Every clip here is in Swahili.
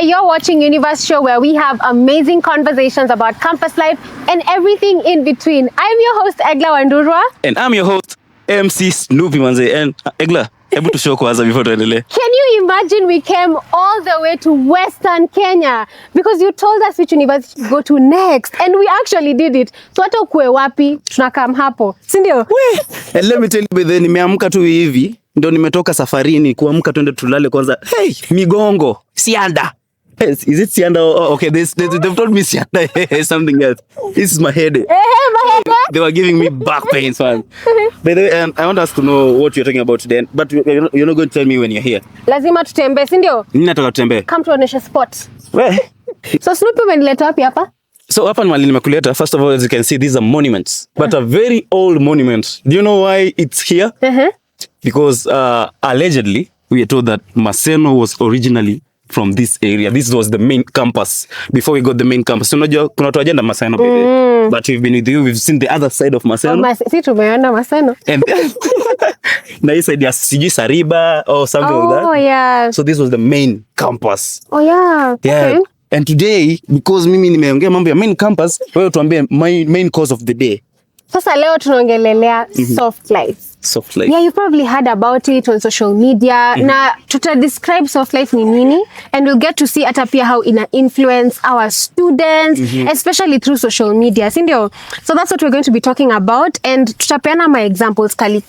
you're watching Universe Show, where we have amazing conversations about campus life and everything in between. I'm your host, Eglah Wandurwa. And I'm your host, MC Snoopy manze. And Eglah, able to show kwanza before tuendelee. Can you imagine we came all the way to Western Kenya because you told us which university to go to next, and we actually did it. So hata ukue wapi, tunakam hapo, si ndio? And let me tell you, then nimeamka tu hivi, ndio nimetoka safarini kuamka twende tulale kwanza. Hey, migongo, sianda. Yes, is it sianda? Oh, okay, they've told me sianda. Something else. This is my headache. My headache? They were giving me back pains, man. By the way, I want us to know what you're talking about today, but you're not going to tell me when you're here. Lazima tutembe, si ndio? Nini nataka tutembe? Come tuoneshe spot. Where? So Snoopy umenileta wapi hapa? So hapa ni mahali nimekuleta. First of all, as you can see, these are monuments, but a very old monument. Do you know why it's here? Because allegedly, we are told that Maseno was originally from this area. This was the main campus before we got the main campus. So unajua kuna watu wajenda Maseno baby. But we've been with you, we've seen the other side of Maseno. Si tumeona Maseno. And na hii side ya sijui Sariba or something like that. Oh yeah. So this was the main campus. Oh yeah. Yeah. Okay. And today, because mimi nimeongea mambo ya main campus, wewe tuambie main cause of the day. Sasa leo tunaongelelea soft life. Soft life. Yeah, you probably heard about it on social media. Na describe soft life ni nini, and we'll get to see ata pia how ina influence our students, especially through social media, si ndio? So that's what we're going to be talking about, and tutapeana my examples kali.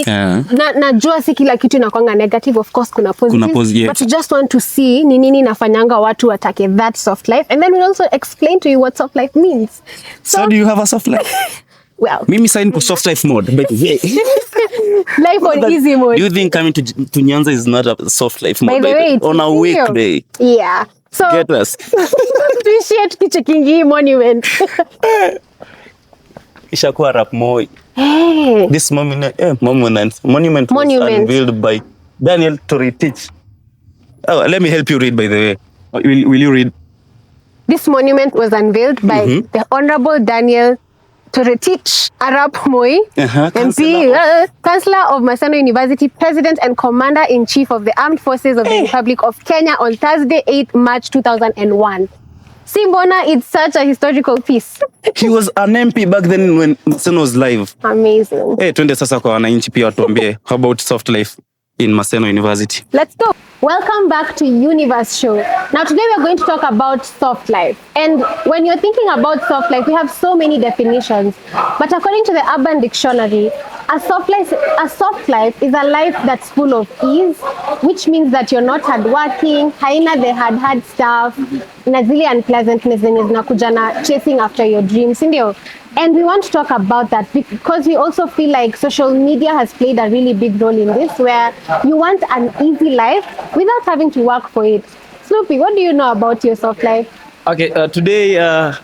Najua si kila kitu inakuanga negative, of course kuna positive, yeah. But we just want to see ni nini inafanyanga watu watake that soft life, and then we'll also explain to you what soft life means. So do you have a soft life? Well, Mimi sign for soft life mode. But yeah. Life on easy mode. Do you think coming to Nyanza is not a soft life mode? By the way, on a weekday. Yeah. So Get us. appreciate kichekingi monument. Ishakuwa rap moi. Hey. This monument was unveiled by Daniel Toritich. Oh, let me help you read, by the way. Will you read? This monument was unveiled by the Honorable Daniel Toretich Arap Moi, MP, Chancellor of Maseno University, President and Commander-in-Chief of the Armed Forces of the Republic of Kenya on Thursday, 8 March 2001. Simbona, it's such a historical piece. He was an MP back then when Maseno was live. Amazing. Hey, twende sasa kwa wananchi pia watuambie how about soft life in Maseno University. Let's go. Welcome back to Universe Show. Now today we are going to talk about soft life. And when you're thinking about soft life, we have so many definitions. But according to the Urban Dictionary, a soft life is a life that's full of ease, which means that you're not hardworking, haina the hard stuff, na zile unpleasantness zenye zinakuja na chasing after your dreams, ndio? And we want to talk about that because we also feel like social media has played a really big role in this, where you want an easy life without having to work for it. Snoopy, what do you know about your soft life? Okay, today,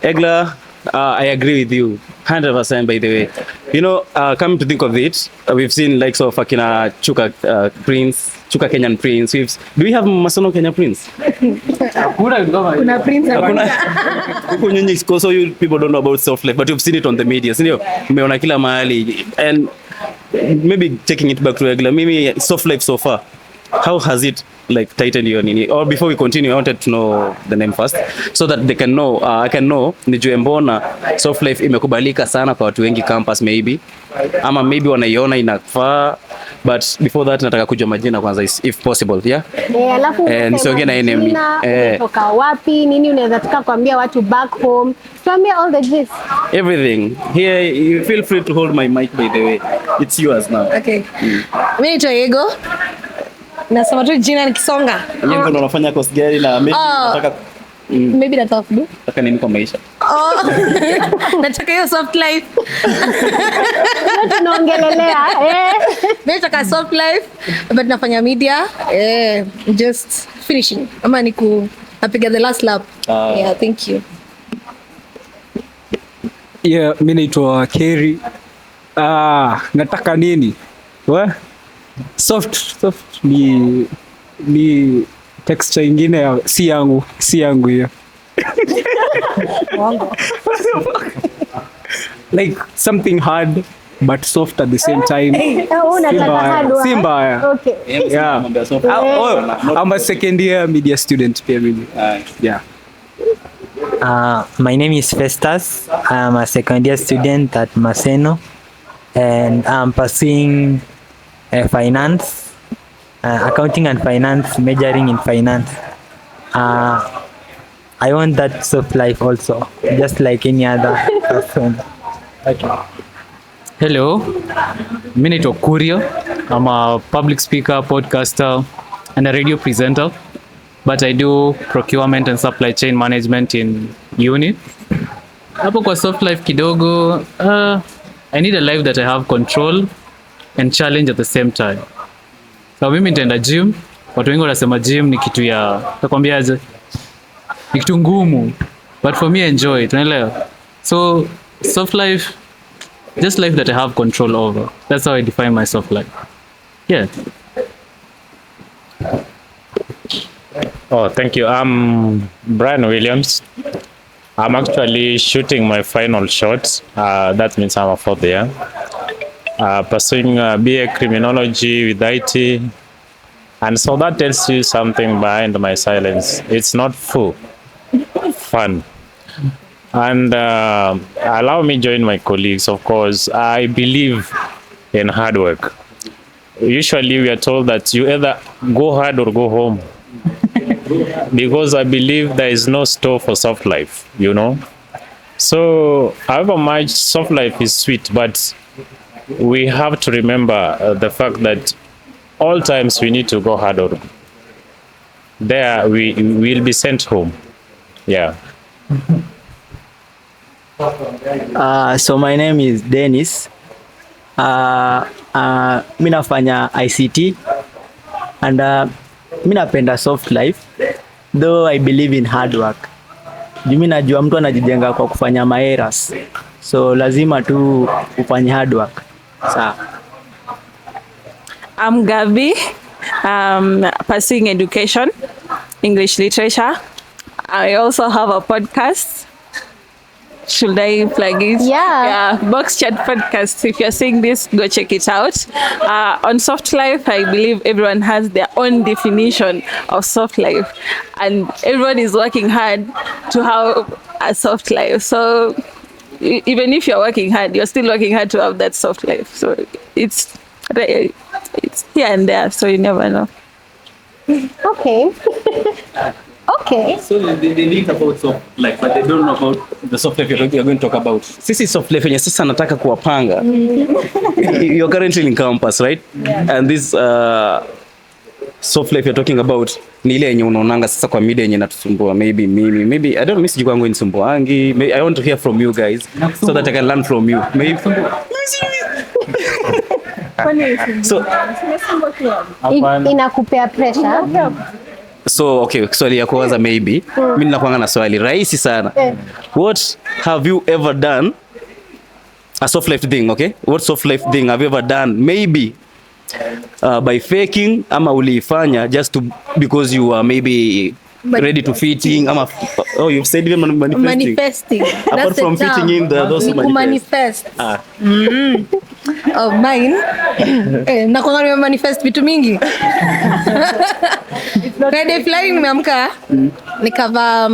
Eglah, I agree with you 100%, by the way. You know, come to think of it, we've seen likes of Akina Chuka Prince, Chuka Kenyan Prince. Do we have Maseno Kenya Prince? Kuna Prince. So you people don't know about soft life, but you've seen it on the media. Umeona kila mahali. And maybe taking it back to Eglah, maybe soft life so far, how has it like tightened your nini? Or before we continue, I wanted to know the name first so that they can know, I can know nijue mbona soft life imekubalika sana kwa watu wengi campus maybe, ama maybe wanaiona inafaa, but before that nataka kujua majina kwanza if possible, yeah? Alafu nisiongee na enemy. Kutoka wapi, nini unaweza taka kuambia watu back home, tuambie all the gist. Everything. Here, you feel free to hold my mic, by the way. It's yours now. Okay. Mimi naitwa Ego. Nasema tu jina nikisonga. Yeye ndo anafanya course gani na maybe nataka maybe nataka kudu. Nataka nini kwa maisha? Nataka hiyo soft life. Tunaongelelea Nataka soft life but nafanya media just finishing. Ama napiga the last lap. Yeah, thank you. Yeah, mimi naitwa Kerry. Nataka nini? Soft ni texture ingine ya si yangu hiyo. Like something hard but soft at the same time. Unataka hard work. Si mbaya. Okay. Yeah. I'm a second year media student pia mimi. Yeah. My name is Festus. I'm a second year student at Maseno, and I'm pursuing finance, accounting and finance, majoring in finance. I want that soft life also, just like any other person. Okay. Hello, mi naitwa Kurio. I'm a public speaker, podcaster, and a radio presenter. But I do procurement and supply chain management in uni. Hapo kwa soft life kidogo, I need a life that I have control and challenge at the same time. So mimi nitaenda gym. Watu wengi wanasema gym ni kitu ya, takwambiaje? Ni kitu ngumu. But for me I enjoy it, unaelewa? So soft life, just life that I have control over. That's how I define my soft life. Yeah. Oh, thank you. I'm Brian Williams. I'm actually shooting my final shot. That means I'm a fourth year. Pursuing BA Criminology with IT. And so that tells you something behind my silence. It's not full. Fun. And allow me join my colleagues, of course. I believe in hard work. Usually we are told that you either go hard or go home. Because I believe there is no store for soft life, you know. So however much soft life is sweet, but we have to remember the fact that all times we need to go hard or there we will be sent home. Yeah. So my name is Dennis. Mi nafanya ICT and mi napenda soft life, though I believe in hard work. Juu mi najua mtu anajijenga kwa kufanya maeras, so lazima tu ufanye hard work. Sawa. I'm Gabi, pursuing education, English literature. I also have a podcast. Should I plug it? Yeah. Box Chat Podcast. If you're seeing this, go check it out. On soft life, I believe everyone has their own definition of soft life, and everyone is working hard to have a soft life. So even if you're working hard, you're still working hard to have that soft life. So it's here and there, so you never know. Okay. Okay. So they think about soft life, but they don't know about the soft life you're going to talk about. Sisi soft life yenye sasa nataka kuwapanga. You're currently in campus, right? Yeah. And this soft life you're talking about ni ile yenye unaonanga sasa kwa media yenye natusumbua. Maybe I don't know, mimi kwangu nisumbuangi. I want to hear from you guys so that I can learn from you. Maybe so inakupea pressure. So okay, swali ya kwanza maybe. Mimi ninakuanga na swali rahisi sana. What have you ever done a soft life thing, okay? What soft life thing have you ever done? Maybe by faking ama uliifanya just to because you are maybe ready to fitting ama you've said even manifesting. Apart from fitting in those manifest. Oh, mine. Na kwa manifest vitu mingi. Friday flying nimeamka nikavaa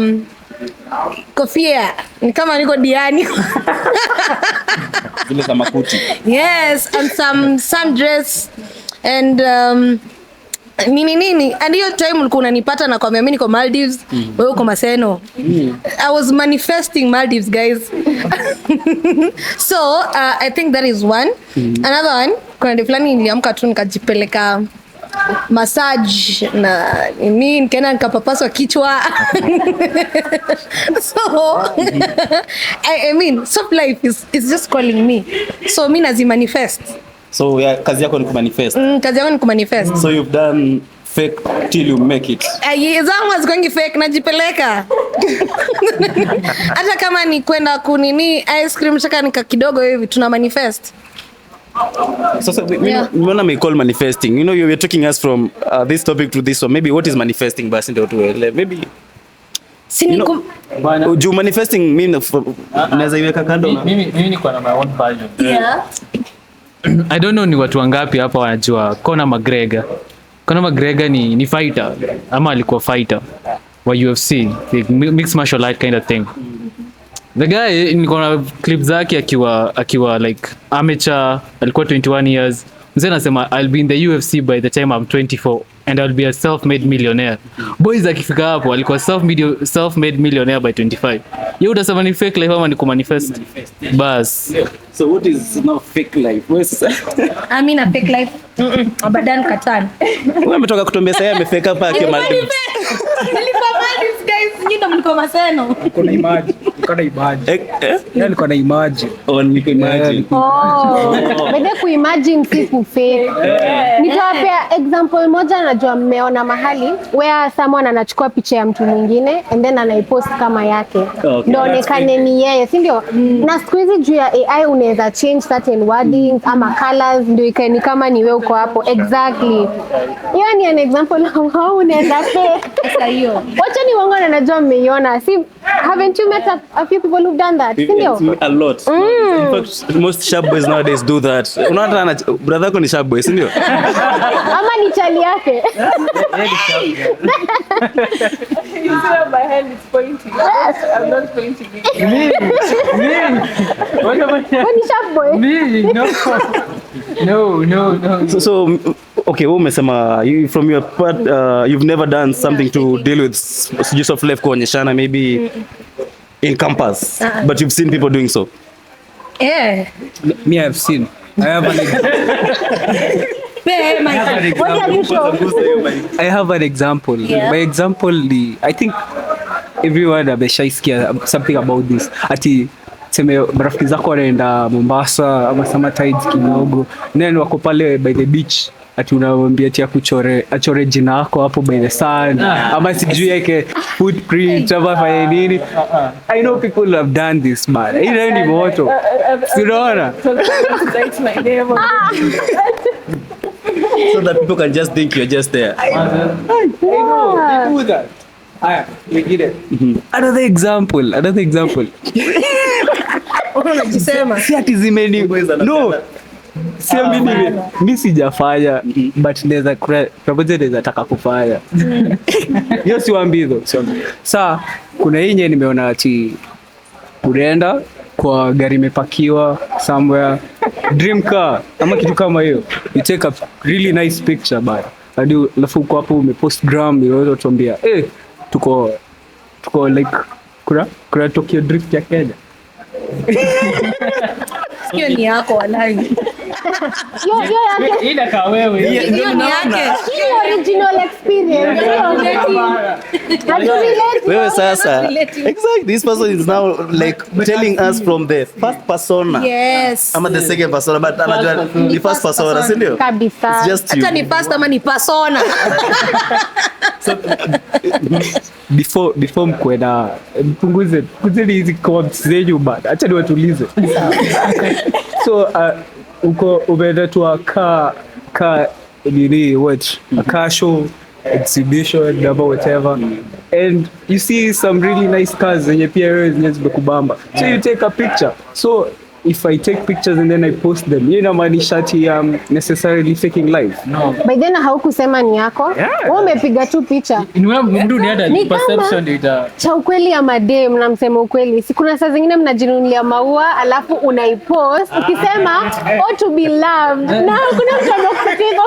kofia ni kama niko diani. Vile kama kuti. Yes, and some dress and nini and hiyo time ulikuwa unanipata na kwambia mimi niko Maldives, wewe uko Maseno. I was manifesting Maldives, guys. So I think that is one. Another one, kuna day fulani niliamka tu nikajipeleka massage na mimi nikaenda nikapapaswa kichwa. So I mean soft life is just calling me, so mimi nazi manifest. So kazi yako ni kumanifest. Kazi yangu ni kumanifest. So you've done fake till you make it. Zangu hazikongi fake, najipeleka. Hata kama ni kwenda kunini ice cream chaka nika kidogo hivi tuna manifest. So we may call manifesting. You know, you're taking us from this topic to this one. Maybe what is manifesting basi ndio tuelewe. Maybe you manifesting mean naweza iweka kando. Mimi niko na my own version. Yeah. I don't know ni watu wangapi hapa wanajua Conor McGregor. Conor McGregor ni fighter ama alikuwa fighter wa UFC, like mixed martial art kind of thing. The guy niko na clips zake akiwa like amateur, alikuwa 21 years. Mzee anasema I'll be in the UFC by the time I'm 24 and I'll be a self-made millionaire. Boys akifika hapo alikuwa self-made millionaire by 25. Yeye utasema ni fake life ama ni kumanifest? Bas. So what is now fake life? I mean a fake life. Abadan katan. Wewe umetoka kutuambia sasa amefake hapa akiwa Maldives. Nilikuwa Maldives guys, nyinyi ndo mlikuwa Maseno. Niko na imagine. Niko na imagine. Niko imagine. Bede kuimagine si kufake. Nitawapea example moja, najua mmeona mahali where someone anachukua picha ya mtu mwingine and then anaipost kama yake. Ndio onekane ni yeye, si ndio? Na siku hizi juu ya AI unaweza change certain wordings ama colors ndio ikaeni kama ni wewe uko hapo. Exactly. Hiyo ni an example of how unaweza fake. Sasa hiyo. Wacha ni wangu na najua mmeiona. Si haven't you met a few people who've done that? Si ndio? A lot. In fact, most sharp boys nowadays do that. Unaona brother yako ni sharp boy, si ndio? Ama ni chali yake. You see how my hand is pointing. I'm not pointing it. When ni sharp boy. No. So okay, wewe umesema from your part you've never done something to deal with just of life kuonyeshana maybe in campus, but you've seen people doing so. Yeah. Me I've seen. I have an What are you sure? I have an example. Yeah. My example, I think everyone ameshaisikia something about this. Ati seme marafiki zako wanaenda Mombasa ama summer tides kidogo, then wako pale by the beach, ati unamwambia ati achore jina lako hapo by the sun ama sijui yake footprint ama fanya nini. I know people have done this, man. Hii ni moto. Unaona? That's my name. So that people can just think you're just there. I know. They do that. We get it. Another example. Unajisema. Si ati zimeni. No. Sio mimi sijafanya, but naweza probably naweza taka kufanya. Hiyo siwaambii though. Sasa kuna yenye nimeona ati unaenda kwa gari imepakiwa somewhere, dream car ama kitu kama hiyo, you take a really nice picture bana, hadi alafu uko hapo umepost gram, unaweza tuambia tuko like kuna Tokyo drift ya Kenya. Hiyo ni yako walai. Hiyo yake. Ina ka wewe. Hiyo ni yake. Hiyo original experience. Wewe sasa. Exactly. This person is now like telling us from the first persona. Yes. Ama the second persona, but anajua ni first persona, si ndio? Kabisa. It's just you. Hata ni pasta ama ni persona. Before mkwenda mpunguze hizi comments zenyu bana, acha niwatulize. So uko umeenda tu ka nini what a car show exhibition or whatever, and you see some really nice cars zenye pia wewe zenye zimekubamba, so you take a picture. So if I take pictures and then I post them, you know, maanisha ati necessarily faking life. No. By then haukusema ni yako. Wewe umepiga tu picha. Mtu ni hata perception data. Cha ukweli ya madem, na msema ukweli. Si kuna saa zingine mnajinunulia maua alafu unaipost ukisema to be loved. Na kuna mtu anakupiga.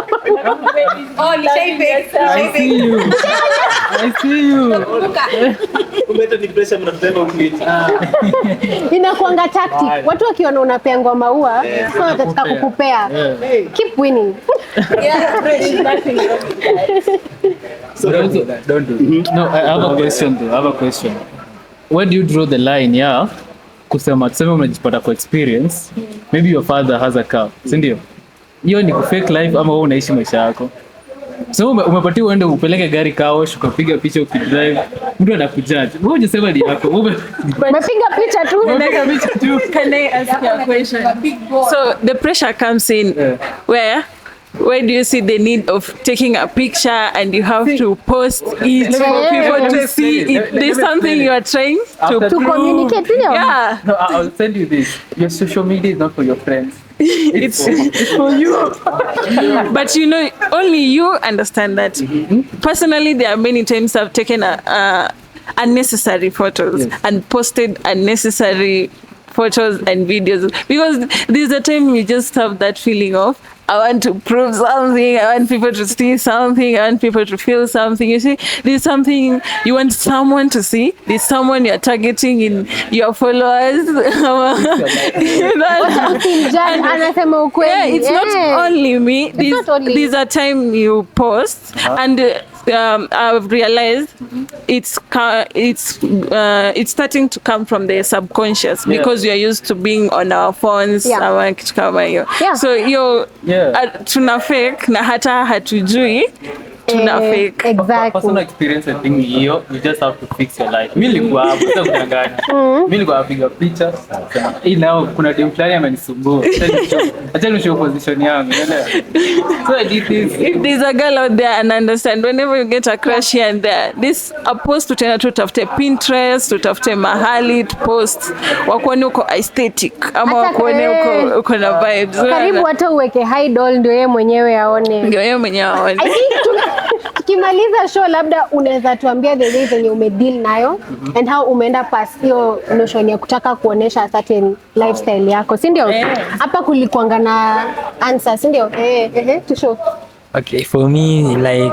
Oh, ni shape. I see you. Umeta ni pressure mnatema ukiti. Inakuanga tactic. Watu wakiona unapengwa maua, so watataka kukupea. Keep winning. Yeah, nothing. So don't do that. No, I have a question. Where do you draw the line? Yeah, kusema tuseme umejipata kwa experience, maybe your father has a car, si ndio? Hiyo ni fake life ama wewe unaishi maisha yako? So umepatiwa uende upeleke gari kaosh, ukapiga picha ukidrive, mtu anakujudge. Wewe unasema ni yako. Umepiga picha tu. Can I ask you a question? So the pressure comes in where where do you see the need of taking a picture and you have to post it for people to see it? There's something you are trying to communicate, you know? Yeah. No, I'll tell you this. Your social media is not for your friends. It's For you. but you know, only you understand that. Personally, there are many times I've taken unnecessary photos and posted unnecessary photos and videos, because there's a time you just have that feeling of, I want to prove something, I want people to see something, I want people to feel something. You see, there's something you want someone to see, there's someone you're targeting in your followers. You know? Anasema ukweli. Yeah, it's not only me. not only There's a time you post, and I've realized it's starting to come from the subconscious, because we are used to being on our phones. So tuna fake na hata hatujui tuna fake. Exactly. Personal experience I think hiyo, you just have to fix your life. Mimi nilikuwa hapo sasa kudanganya. Mimi nilikuwa napiga picha. Hii nao kuna dem fulani amenisumbua. Acha nishow position yangu, unaelewa? So I did this. If there's a girl out there and understand, whenever you get a crush here and there, this a post tutaenda tutafute Pinterest, tutafute mahali to post wakuone uko aesthetic ama wakuone uko na vibes. Karibu hata uweke idol ndio yeye mwenyewe aone. Ndio yeye mwenyewe aone. I think tukimaliza show labda unaweza tuambia the way zenye umedeal nayo and how umeenda past hiyo notion ya kutaka kuonesha certain lifestyle yako, si ndio? Hapa kulikuanga na answer, si ndio? To show. Okay, for me, like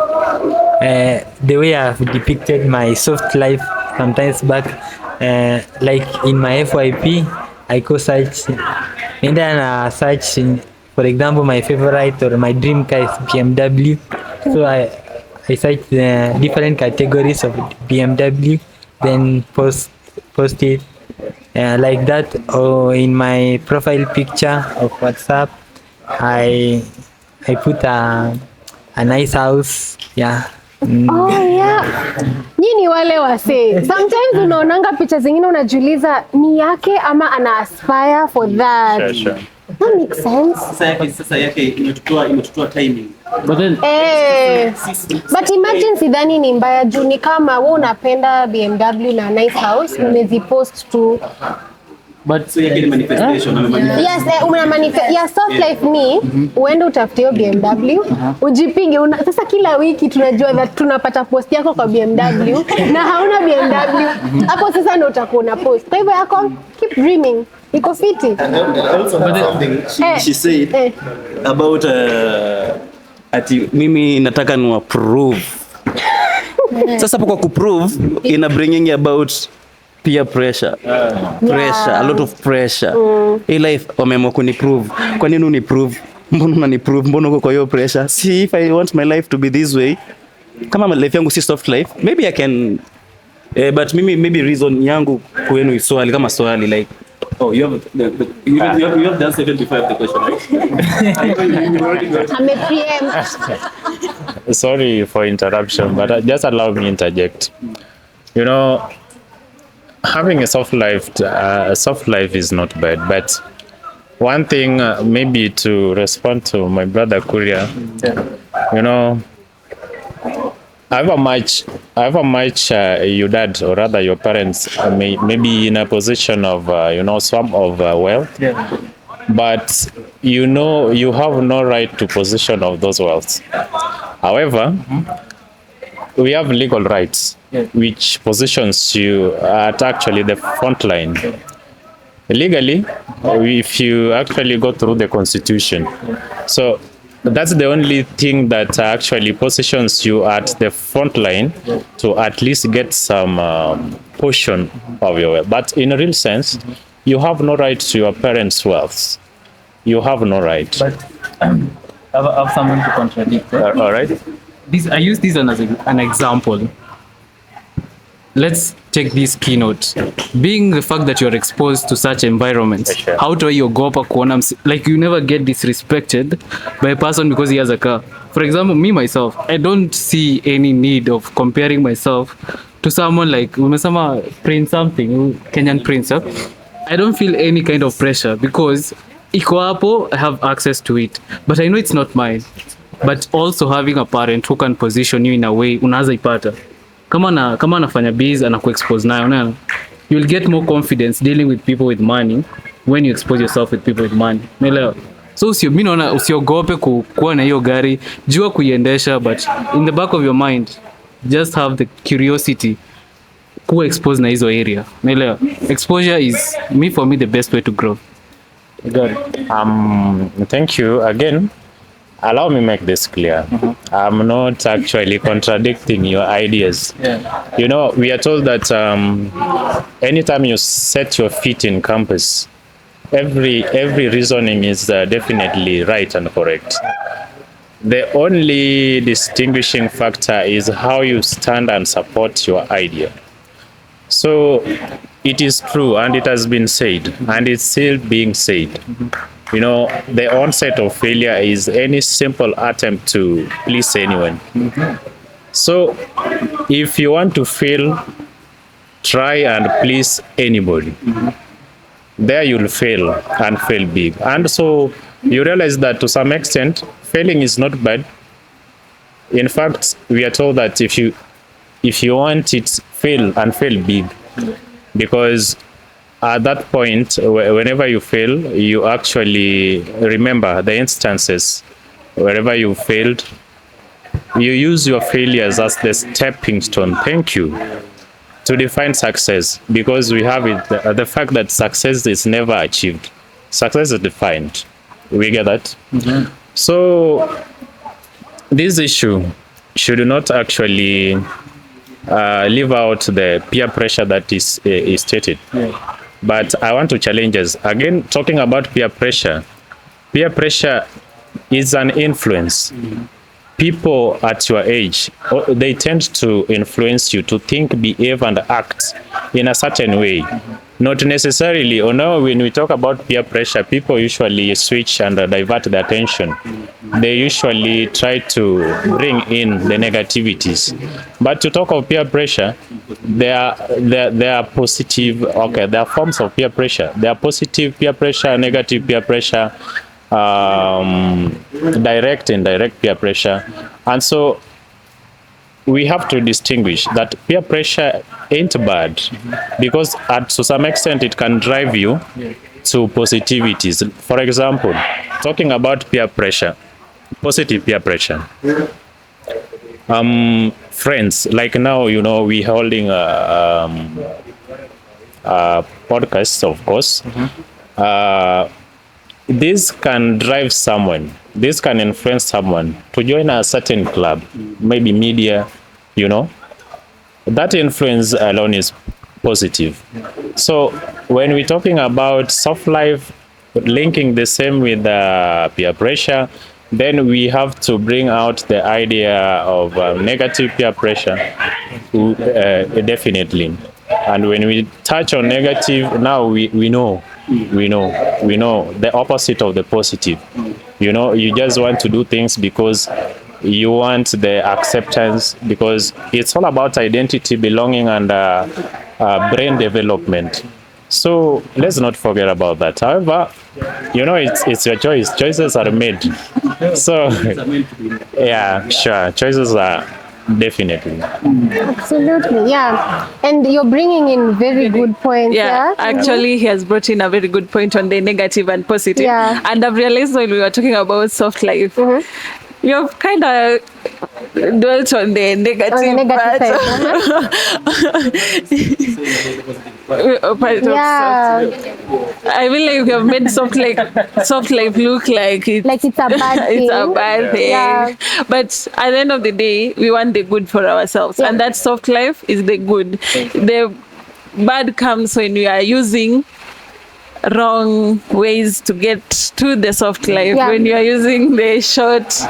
the way I've depicted my soft life sometimes back, like in my FYP, I go search, and then search, for example, my favorite or my dream car is BMW. So I search different categories of BMW, then post it like that. Or in my profile picture of WhatsApp, I put a nice house, yeah. Oh yeah. Nyinyi wale wasee. Sometimes unaonanga picha zingine unajiuliza ni yake ama ana aspire for that. Sure. That makes sense. Sasa yake imetutoa timing. But then But imagine sidhani ni mbaya juu ni kama wewe unapenda BMW na nice house, umezipost tu. but So yake ni manifestation. Yes, ya soft life ni uende utafute hiyo BMW, ujipige sasa kila wiki tunajua that tunapata post yako kwa BMW na hauna BMW. Hapo sasa ndio utakuwa una post. Kwa hivyo yako keep dreaming. Iko fiti. Also something she said about ati mimi nataka ni approve. Sasa hapo kwa kuprove ina bringing about peer pressure. A lot of pressure. Hii life wameamua kuniprove. Kwa nini uniprove? Mbona unaniprove? Mbona uko kwa hiyo pressure? See, if I want my life to be this way, kama life yangu si soft life, maybe I can but maybe reason yangu kwenu swali kama swali like, oh, you have done 75 the question, right? I'm a PM. Sorry for interruption, but just allow me interject. You know, having a soft life is not bad, but one thing maybe to respond to my brother Kuria, you know, however much your dad or rather your parents maybe in a position of some of wealth, but you have no right to possession of those wealth. However, we have legal rights which positions you at actually the front line. Legally, if you actually go through the constitution, so that's the only thing that actually positions you at the front line to at least get some portion of your wealth. But in a real sense, you have no right to your parents' wealth. You have no right. But I have something to contradict. All right. I use this as an example. Let's take this keynote. Being the fact that you're exposed to such environments, Sure. how do you go up like you never get disrespected by a person because he has a car. For example, me myself, I don't see any need of comparing myself to someone like umesema Prince something, Kenyan Prince. I don't feel any kind of pressure because iko hapo, I have access to it, but I know it's not mine. but also having a parent who can position you in a way unaweza ipata kama anafanya biz anakuexpose nayo, unaona, you will get more confidence dealing with people with money when you expose yourself with people with money, unaelewa? So mimi naona usiogope kuwa na hiyo gari, jua kuiendesha, but in the back of your mind just have the curiosity kuwa expose na hizo area, unaelewa? Exposure is for me the best way to grow. I got it. Thank you again. Allow me make this clear. I'm not actually contradicting your ideas. You know, we are told that anytime you set your feet in campus, every reasoning is definitely right and correct. The only distinguishing factor is how you stand and support your idea. So it is true, and it has been said, and it's still being said. You know, the onset of failure is any simple attempt to please anyone. So if you want to fail, try and please anybody. There you'll fail, and fail big. And so you realize that to some extent, failing is not bad. In fact, we are told that if you want it, fail, and fail big. Because at that point, whenever you fail, you actually remember the instances wherever you failed. You use your failures as the stepping stone, thank you, to define success. Because we have it, the fact that success is never achieved. Success is defined. We get that? So this issue should not actually leave out the peer pressure that is stated. But I want to challenge us. Again, talking about peer pressure is an influence. People at your age, they tend to influence you to think, behave, and act in a certain way. Not necessarily, or now when we talk about peer pressure, people usually switch and divert their attention. They usually try to bring in the negativities. But to talk of peer pressure, there are positive, okay, there are forms of peer pressure. There are positive peer pressure, negative peer pressure, direct and indirect peer pressure. And so we have to distinguish that peer pressure ain't bad, because to some extent it can drive you to positivities. For example, talking about peer pressure, positive peer pressure. Friends, like now, you know, we holding a podcast, of course. This can drive someone, this can influence someone to join a certain club, maybe media, you know. That influence alone is positive. So when we're talking about soft life, linking the same with peer pressure, then we have to bring out the idea of negative peer pressure, definitely. And when we touch on negative, now we know the opposite of the positive. You know, you just want to do things because you want the acceptance, because it's all about identity, belonging, and brain development. So let's not forget about that. However, you know, it's your choice. Choices are made. So yeah, sure, choices are definitely. Absolutely, yeah. And you're bringing in very good points. Yeah, actually, he has brought in a very good point on the negative and positive. Yeah. And I've realized when we were talking about soft life, you've kind of dwelt on the negative, part of soft. I mean, like, you have made soft life look like it's a bad thing. It's a bad thing. Yeah. But at the end of the day, we want the good for ourselves, and that soft life is the good. The bad comes when we are using wrong ways to get to the soft life. When you are using the short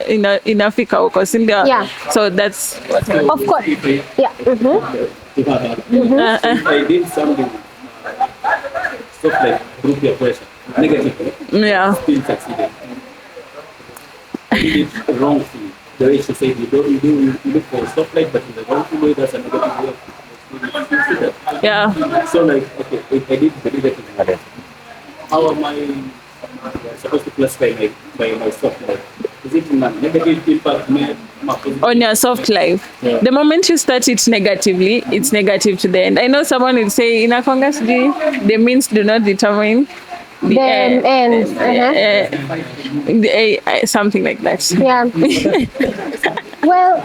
in Africa, so that's of course. Yeah. If I did something soft like group peer pressure, negative, still succeeded. I did it wrongfully. The way she said, you look for soft life, but in the wrongful way, that's a negative way. So like, okay, if I did the negative, how am I supposed to classify my soft life? Is it negative impact on your soft life? The moment you start it negatively, it's negative to the end. I know someone will say in a Congress, the means do not determine the end. Something like that. Yeah. Well,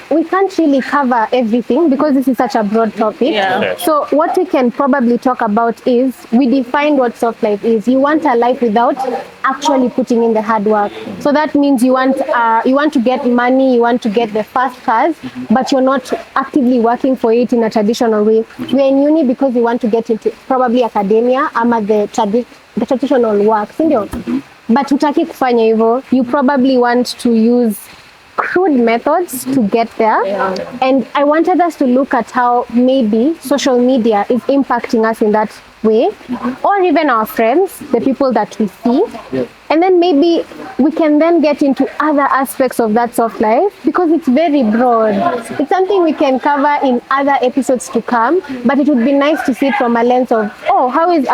we can't really cover everything because this is such a broad topic. Yeah. So what we can probably talk about is we define what soft life is. You want a life without actually putting in the hard work. So that means you want to get money, you want to get the fast cars, but you're not actively working for it in a traditional way. We're in uni because we want to get into probably academia ama the traditional work, sindio? But hutaki kufanya hivyo. You probably want to use crude methods to get there. And I wanted us to look at how maybe social media is impacting us in that way, or even our friends, the people that we see. And then maybe we can then get into other aspects of that soft life because it's very broad. It's something we can cover in other episodes to come, but it would be nice to see it from a lens of, how is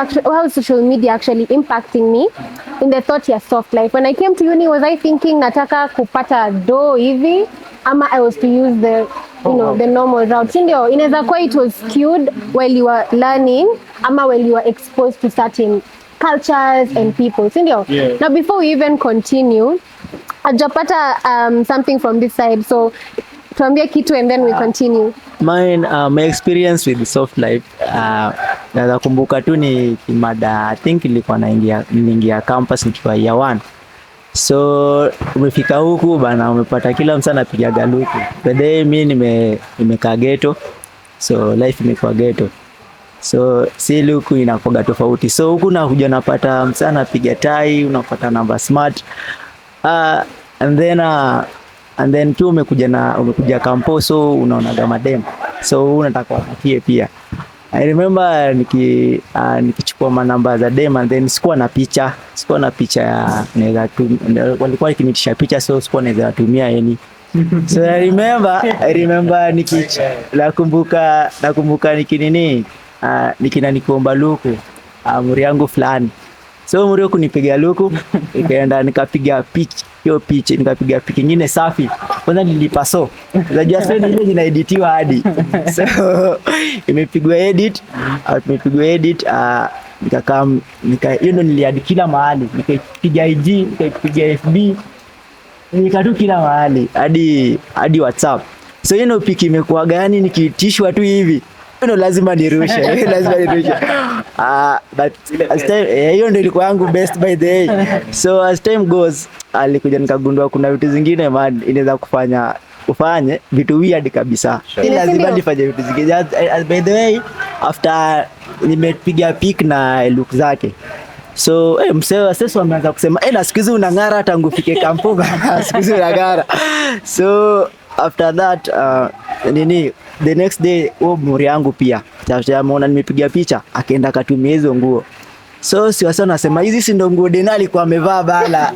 social media actually impacting me in the thought ya soft life. When I came to uni, was I thinking nataka kupata do hivi, ama I was to use the the normal route. Sindio, inaweza kuwa it was skewed while you were learning, ama while you were exposed to certain cultures and people. Sindio? Yeah. Now before we even continue, ajapata something from this side. So tuambie kitu and then we continue. Mine, my experience with soft life, naweza kumbuka tu ni kimada, I think ilikuwa naingia campus nikiwa year 1. So umefika huku bana, umepata kila mtu anapiga galuku. By the way, mimi nimekaa ghetto. So life imekuwa ghetto. So si luku inakuwa tofauti. So huku nakuja napata mtu anapiga tai, unapata namba smart. And then tu umekuja campus, so unaona kama dem. So unataka wapatie pia. I remember nikichukua manamba za dem, and then sikuwa na picha ya naweza tu, walikuwa nikinitisha picha, so sikuwa naweza tumia yani. So I remember nakumbuka nikiomba luku muri yangu fulani. So muri kunipiga luku, nikaenda nikapiga picha nikapiga picha nyingine safi. Kwanza nilipa unajua sasa ile inaeditiwa hadi. So imepigwa edit, hiyo ndo niliadi kila mahali. Nikapiga IG, nikapiga FB, nikatu kila mahali hadi WhatsApp. So hiyo piki imekuwa gani nikitishwa tu hivi. Lazima nirushe. But as time hiyo ndio ilikuwa yangu best by the way. So as time goes, alikuja nikagundua kuna vitu zingine man inaweza ufanye vitu weird kabisa. Lazima nifanye vitu zingine. By the way, after nimepiga pic na look zake. So mseo sasa wameanza kusema na siku hizi unang'ara tangu ufike kampo. Siku hizi unang'ara. So after that the next day muri yangu pia ameona nimepiga picha, akaenda akatumia hizo nguo. So si wasa nasema hizi si ndo nguo Dena alikuwa amevaa bala.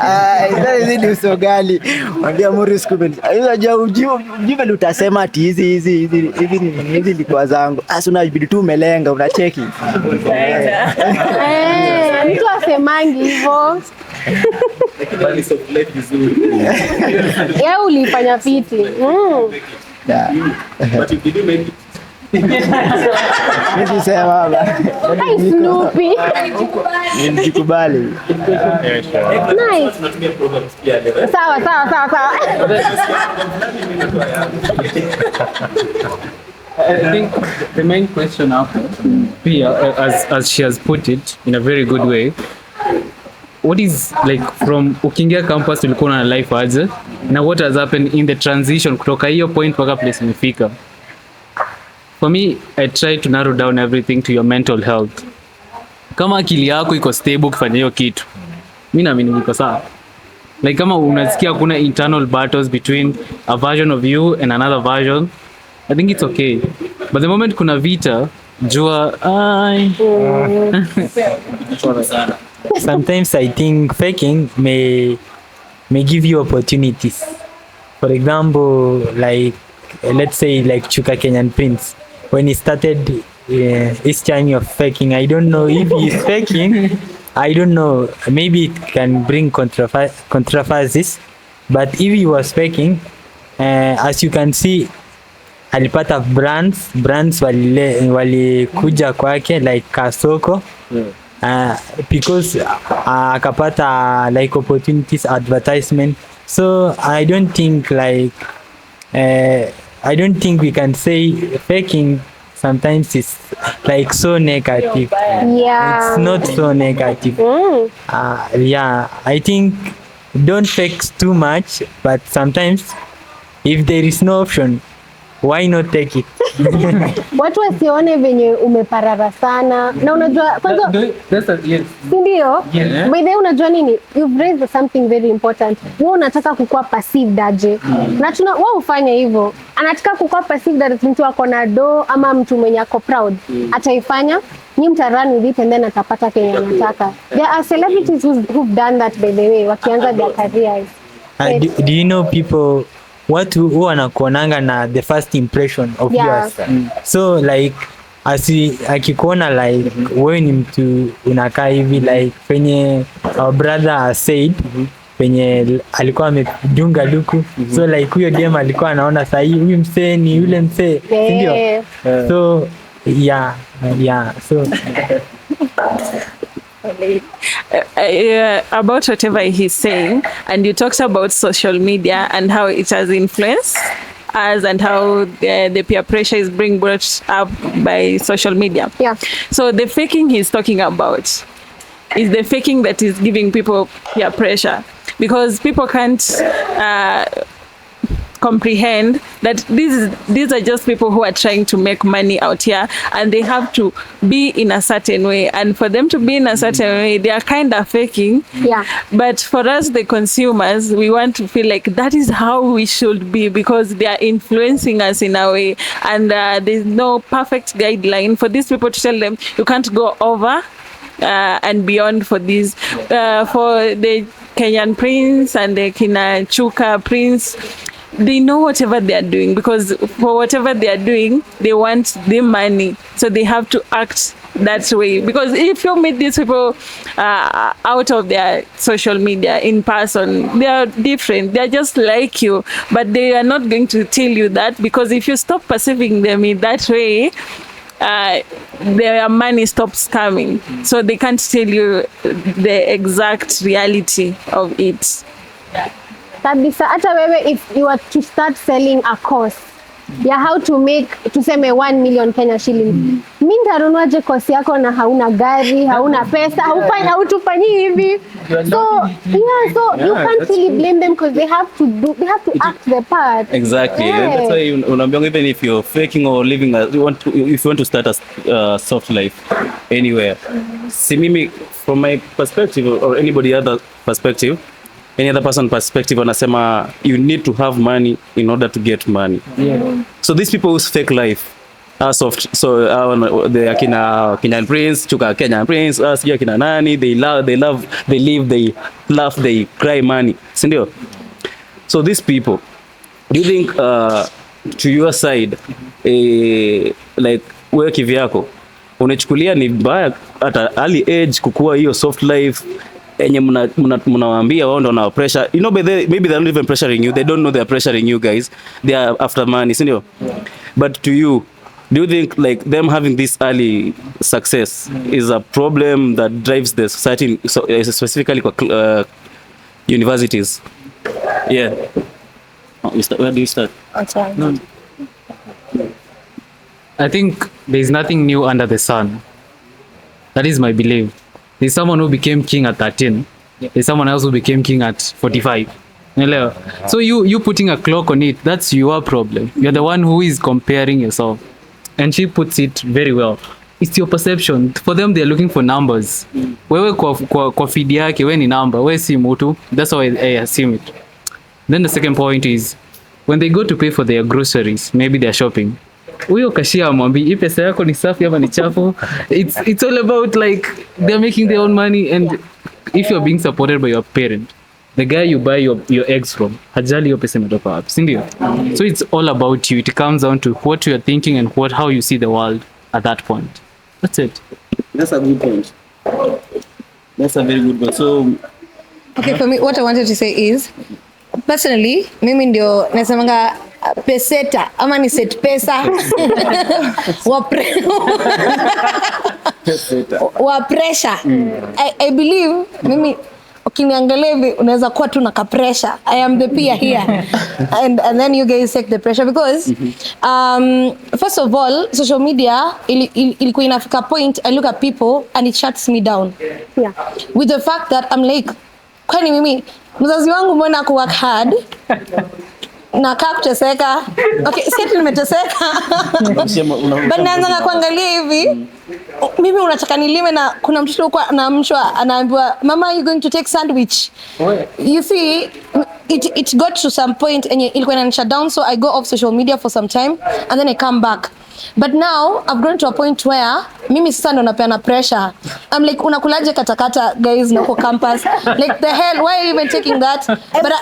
Hizi ni usogali. Mwambia muri sikupendi. Unajua ujibe utasema ati hizi ilikuwa zangu. Sasa unabidi tu umelenga, unacheki. Mtu asemangi hivyo. Yeye ulifanya fiti. But if you do make it. Mimi sema baba. Hey Snoopy. Nilikubali. Nice. Tunatumia programs pia leo. Sawa. I think the main question after Pia, as she has put it in a very good way, what is like from ukiingia campus ulikuwa na life aje, na what has happened in the transition kutoka hiyo point mpaka place umefika? For me, I try to narrow down everything to your mental health. Kama akili yako iko stable kufanya hiyo kitu, mimi naamini niko sawa. Like kama unasikia kuna internal battles between a version of you and another version, I think it's okay. But the moment kuna vita, jua Sometimes I think faking may give you opportunities. For example, like let's say like Chuka Kenyan Prince, when he started his journey of faking, I don't know if he's faking. I don't know. Maybe it can bring controversies, but if he was faking, as you can see, alipata brands walikuja kwake like Kasoko, because akapata like opportunities, advertisement. So I don't think we can say faking sometimes is like so negative. Yeah. It's not so negative. Yeah, I think don't fake too much, but sometimes if there is no option, why not take it? Watu wasione venye umeparara sana. Na unajua kwanza Yes. si ndio? Yeah. By the way, unajua nini? You've raised something very important. Wewe unataka kukua perceived aje. Na wewe ufanye hivyo. Anataka kukua perceived as mtu ako na do ama mtu mwenye ako proud. Ataifanya. Nyi mtarun with it and then atapata kenye anataka. There are celebrities who've done that by the way, wakianza their careers. Do you know people watu wanakuonanga na the first impression of yours? So like akikuona like wewe ni mtu unakaa hivi like penye our brother said, penye alikuwa amedunga luku, so like huyo dem alikuwa anaona sahi huyu msee ni yule msee, ndio? So yeah, so about whatever he's saying, and you talked about social media and how it has influenced us and how the peer pressure is being brought up by social media. Yeah. So the faking he's talking about is the faking that is giving people peer pressure, because people can't comprehend that these are just people who are trying to make money out here, and they have to be in a certain way, and for them to be in a certain way they are kind of faking. But for us the consumers, we want to feel like that is how we should be, because they are influencing us in a way, and there's no perfect guideline for these people to tell them you can't go over and beyond for these for the Kenyan prince and the Kinachuka prince. They know whatever they are doing, because for whatever they are doing, they want the money. So they have to act that way. Because if you meet these people out of their social media in person, they are different. They are just like you, but they are not going to tell you that, because if you stop perceiving them in that way, their money stops coming. So they can't tell you the exact reality of it. Kabisa, hata wewe if you were to start selling a course ya how to make tuseme 1 million Kenya shillings, mimi nitanunuaje course yako na hauna gari, hauna pesa, hautufanyi hivi? So you can't really blame them, because they have to act the part. Exactly. Yeah. That's why unaambiwa even if you're faking or living if you want to start a soft life anywhere. See, mimi from my perspective or anybody other perspective, any other person perspective, wanasema you need to have money in order to get money. So these people who fake life are soft. So the Kenyan prince, Chuka Kenyan prince, sijui akina nani, they live, they laugh, they cry money, si ndio? So these people, do you think to your side like wewe kivyako unachukulia ni mbaya at early age kukua hiyo soft life enye mnawaambia wao ndo na pressure, you know, maybe they're not even pressuring you, they don't know they're pressuring you guys, they are after money, si ndio? But to you, do you think like them having this early success is a problem that drives the society, specifically universities? Yeah. Where do you start? No. I think there's nothing new under the sun. That is my belief. There's someone who became king at 13. There's someone else who became king at 45. So you putting a clock on it, that's your problem. You're the one who is comparing yourself. And she puts it very well. It's your perception. For them, they're looking for numbers. Wewe kwa feed yake, we ni number. We si mutu. That's how I assume it. Then the second point is, when they go to pay for their groceries, maybe they're shopping, huyo kashia amwambi hii pesa yako ni safi ama ni chafu. It's all about like they're making their own money, and if you're being supported by your parent, the guy you buy your eggs from, hajali hiyo pesa imetoka wapi, si ndio? So it's all about you. It comes down to what you're thinking and how you see the world at that point. That's it. That's a good point. That's a very good point. So okay, for me, what I wanted to say is, Personally, mimi ndio nasemanga peseta ama ni set pesa wa pressure. I believe mimi ukiniangalia hivi unaweza kuwa tu na ka pressure. I am the peer here and then you guys take the pressure because first of all social media ilikuwa inafika point I look at people and it shuts me down. Yeah. With the fact that I'm like, kwani mimi mzazi wangu mbona ku work hard na kaa kuteseka. Okay, sisi nimeteseka. But naanza na kuangalia hivi mimi unataka nilime na kuna mtoto huko anaamshwa anaambiwa mama you going to take sandwich. You see it got to some point and ilikuwa inanisha down, so I go off social media for some time and then I come back. But now I've grown to a point where mimi sasa ndo napeana pressure. I'm like unakulaje katakata guys na kwa campus, like the hell why are you even taking that? But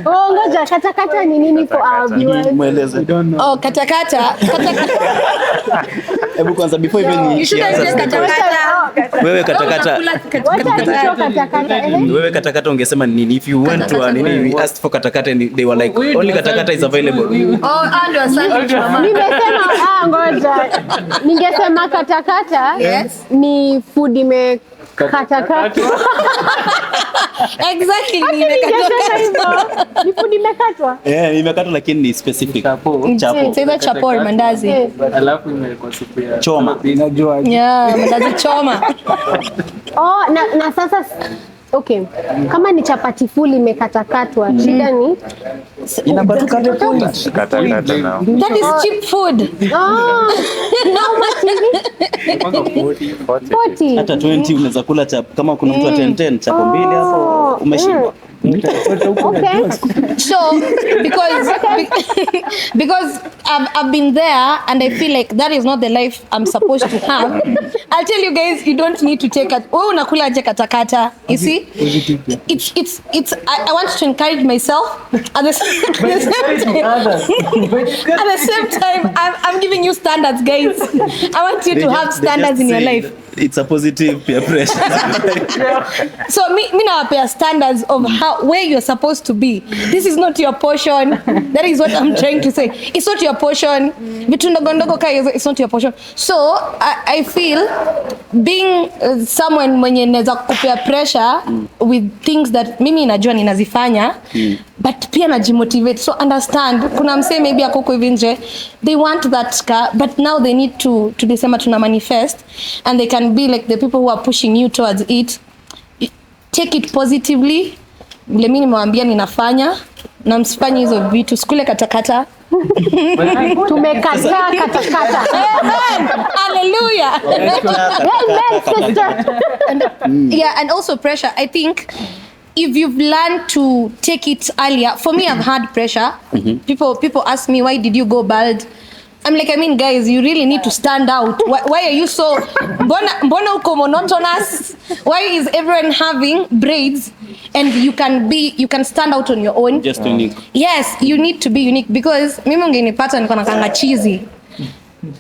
Oh, ngoja katakata ni nini for our viewers? Mueleze. oh katakata Hebu kwanza before even you should have just katakata. wewe katakata wewe katakata ungesema nini if you went to nini you asked for katakata and they were like only katakata is available. Oh, ndio sandwich mama. Nimesema ngoja. Ningesema katakata ni food imekatakata. Exactly, Ni food imekatwa. Imekatwa lakini ni specific. Chapo. Sasa chapo or mandazi. Alafu imekuwa supu ya Choma. Ninajua. Yeah, mandazi choma. Oh, na sasa okay. Kama ni chapati full imekatakatwa, shida ni Katakata now. That is cheap food. how much hivi? 40. Hata 20 unaweza kula kama kuna mtu wa 10 chapo mbili hapo umeshiba. Okay. So because I've been there and I feel like that is not the life I'm supposed to have. I'll tell you guys, you don't need to take it. Wewe unakula aje katakata? You see? It's I want to encourage myself at the same time I'm giving you standards, guys. I want you to have standards in your life. It's a positive peer pressure. So me nawapea standards of where you're supposed to be. This is not your portion. That is what I'm trying to say. It's not your portion. Vitu ndogo ndogo kaya, it's not your portion. So I feel being someone mwenye naweza kupea pressure with things that mimi najua ninazifanya, but pia najimotivate. So understand, kuna msee maybe akoko hivi nje, they want that car, but now they need to disema tuna manifest and they can be like the people who are pushing you towards it. Take it positively. Vile mimi nimewaambia ninafanya na msifanye hizo vitu, sikule katakata. Tumekataa katakata. Hallelujah. Amen, sister. Yeah, and also pressure. I think if you've learned to take it earlier, for me I've had pressure. People ask me, why did you go bald? I'm like, I mean, guys, you really need to stand out. Why are you so mbona uko monotonous? Why is everyone having braids and you can stand out on your own? Just unique. Yes, you need to be unique because mimi ungenipata niko na kanga cheesy.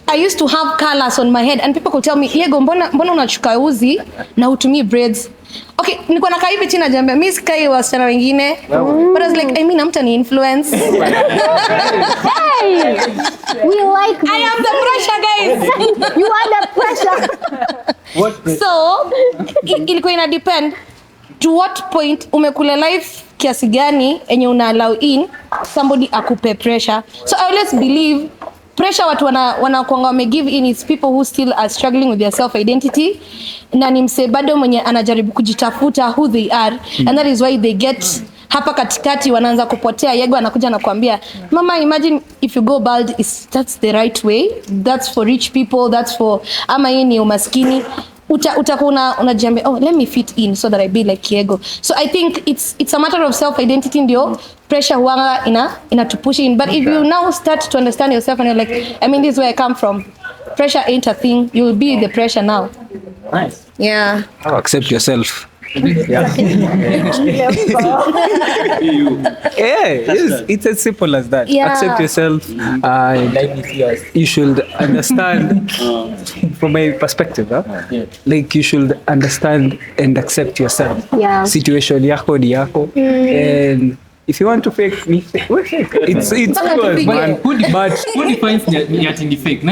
I used to have colors on my head and people could tell me, Yego, mbona unachuka uzi na utumii braids? Okay, niko nakaa hivi chini najambia mimi sikai wasichana wengine. But I was like, I mean, I'm tani influence. Hey! We like this. I am the pressure, guys. You are the pressure. So, ilikuwa ina depend to what point umekula life kiasi gani enye una allow in somebody akupe pressure. So I always believe pressure watu wanakuanga wame give in is people who still are struggling with their self identity na ni mse bado mwenye anajaribu kujitafuta who they are and that is why they get hapa katikati wanaanza kupotea. Yego anakuja na kuambia mama, imagine if you go bald, that's the right way, that's for rich people, that's for ama yeye ni umaskini. Utakuwa unajiambia, oh, let me fit in so that I be like Yego. So I think it's a matter of self identity, ndio pressure huanga ina to push in. But if you now start to understand yourself and you're like, I mean, this is where I come from, pressure ain't a thing, you'll be the pressure now. Nice. Yeah. Accept yourself. It's as simple as that. Yeah. Accept yourself. Life is yours. You should understand, from my perspective, like you should understand and accept yourself. Yeah. Situation yako ni yako, and if you want to fake, we fake. It's yours, man. But Who defines yet in the fake?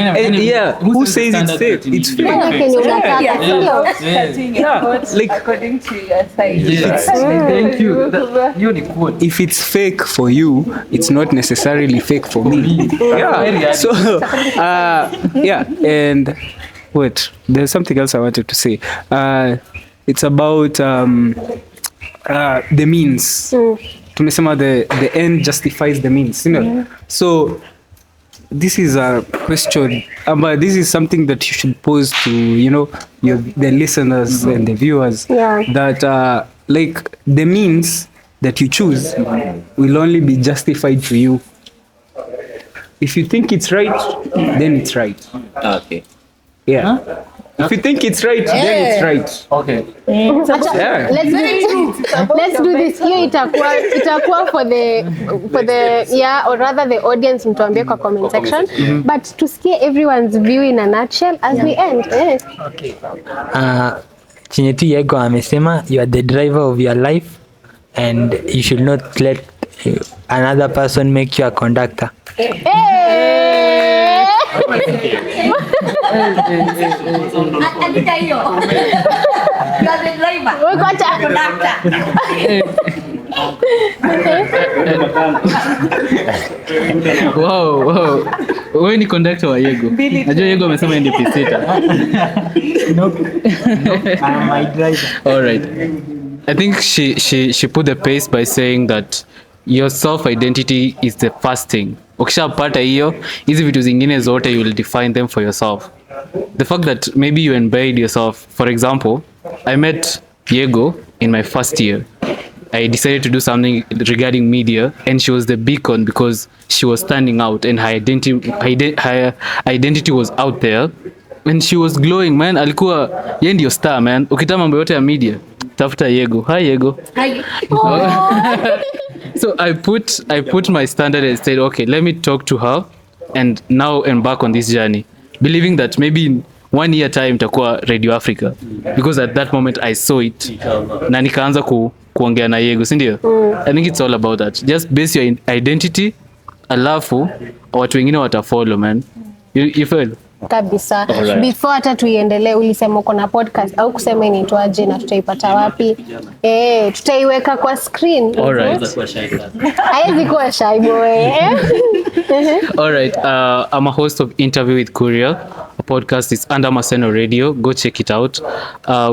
who says it's fake? It's fake. Kenye unataka, sindio? Like According to your side. Thank you. Hiyo ni quote. if it's fake for you, it's not necessarily fake for me. Yeah. So, and wait, there's something else I wanted to say. It's about the means. Tumesema the end justifies the means, you know. So this is a question, but this is something that you should pose to, the listeners and the viewers. Yeah. That like the means that you choose will only be justified to you. If you think it's right, then it's right. Okay. Yeah. If you think it's right, then it's right. Okay. Yeah. Let's do this. Hiyo itakuwa for the or rather the audience, mtuambie kwa comment section. But tusikie everyone's view in a nutshell as we end. Okay. Chenye tu Yego amesema, you are the driver of your life and you should not let another person make you a conductor. Wow. Wewe ni conductor wa Yego. Najua Yego amesema yeye ndio pisita. I'm my driver. All right. I think she put the pace by saying that your self identity is the first thing. Ukishapata hiyo, hizi vitu zingine zote you will define them for yourself. The fact that maybe you embodied yourself. For example, I met Yego in my first year. I decided to do something regarding media, and she was the beacon because she was standing out and her identity was out there, and she was glowing, man. Alikuwa yeye ndio star, man. Ukitaka mambo yote ya media, tafuta Yego. Hi Yego. Hi. So I put my standard and said, okay, let me talk to her and now embark on this journey, believing that maybe in 1 year time takuwa Radio Africa, because at that moment I saw it na nikaanza kuongea na Yego, si ndio? I think it's all about that. Just base your identity, alafu watu wengine watafollow, man. You feel? Kabisa. Alright. Before hata tuiendelee, ulisema uko na podcast au kusema inaitwaje na tutaipata wapi? Tutaiweka kwa screen. Alright. Haiwezi kuwa shy boy. Alright. I'm a host of Interview with Courier. A podcast is under Maseno Radio. Go check it out.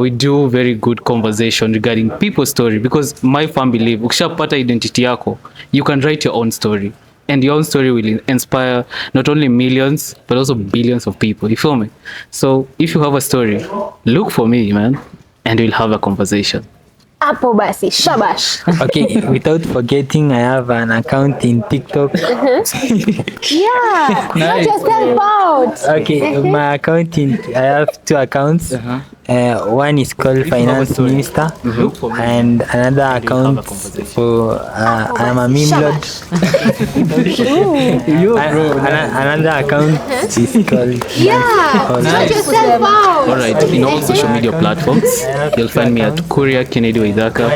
We do very good conversation regarding people's story, because my firm believe ukishapata identity yako, you can write your own story. And your own story will inspire not only millions, but also billions of people. You feel me? So if you have a story, look for me, man, and we'll have a conversation. Hapo basi, shabash. Okay, without forgetting, I have an account in TikTok. Yeah. Shout yourself out. Okay, my account I have 2 accounts. One is called Finance Minister, and another account for I'm a meme lord. Another account is called Shout yourself out. All right. In all social media platforms, you'll find me at Courier Kennedy Waithaka.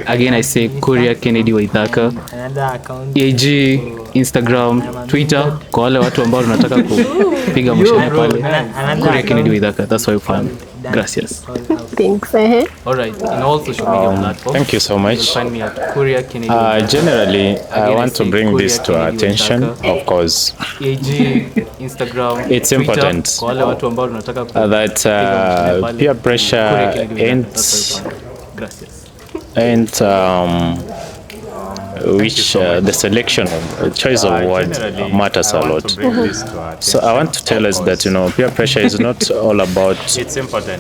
Again, I say Courier Kennedy Waithaka. Another account. AG, Instagram, Twitter. Kwa wale watu ambao wanataka kupiga mshale pale. Courier Kennedy Waithaka. That's why you find. Gracias. Thanks. All right. In all social media platforms. Thank you so You'll much. find me at Courier Kennedy. Generally, I Again, want I to say bring this Courier to our Kennedy attention, Waithaka. of course, AG, Instagram, It's Twitter. important Kwa wale watu ambao wanataka that peer pressure Gracias. and which the selection of choice of word matters a lot. So I want to tell us that peer pressure is not all about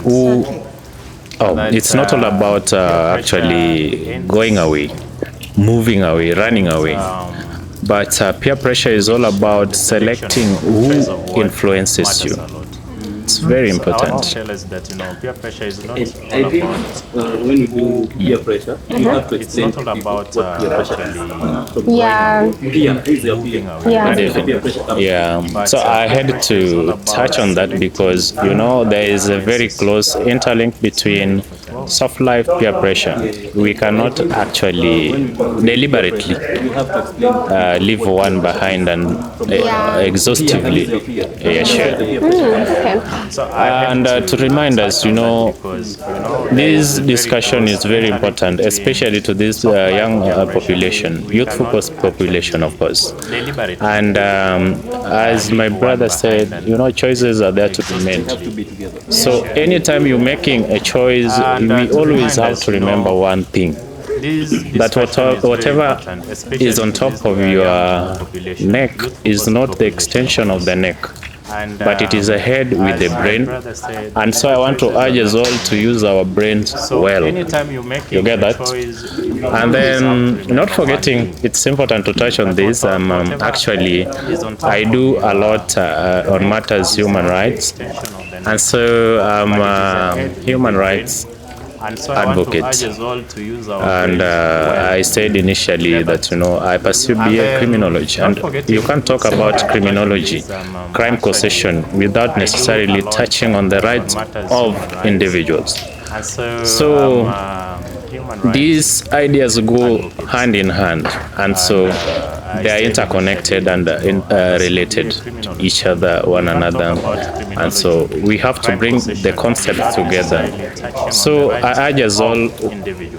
who. It's not all about actually going away, moving away, running away. But peer pressure is all about selecting who influences you. It's very important. I think when you do peer pressure, you have to explain to people what peer pressure is. Yeah. Peer is your peer. Yeah. Peer pressure comes. Yeah, so I had to touch on that because there is a very close interlink between soft life peer pressure. We cannot actually deliberately leave one behind and exhaustively share. Okay. And to remind us, this discussion is very important, especially to this young population, youthful population, of course. And as my brother said, choices are there to be made. So anytime you're making a choice, we always have to remember one thing. That whatever is on top of your neck is not the extension of the neck, but it is a head with a brain. And so I want to urge us all to use our brains well. You get that? And then, not forgetting, it's important to touch on this. Actually, I do a lot on matters human rights. And so I'm human rights advocate. And I said initially that I pursue BA criminology, and you can't talk about criminology, crime causation, without necessarily touching on the rights of individuals. So these ideas go hand in hand, and so they are interconnected and related to each other, one another, and so we have to bring the concepts together. So I urge us all,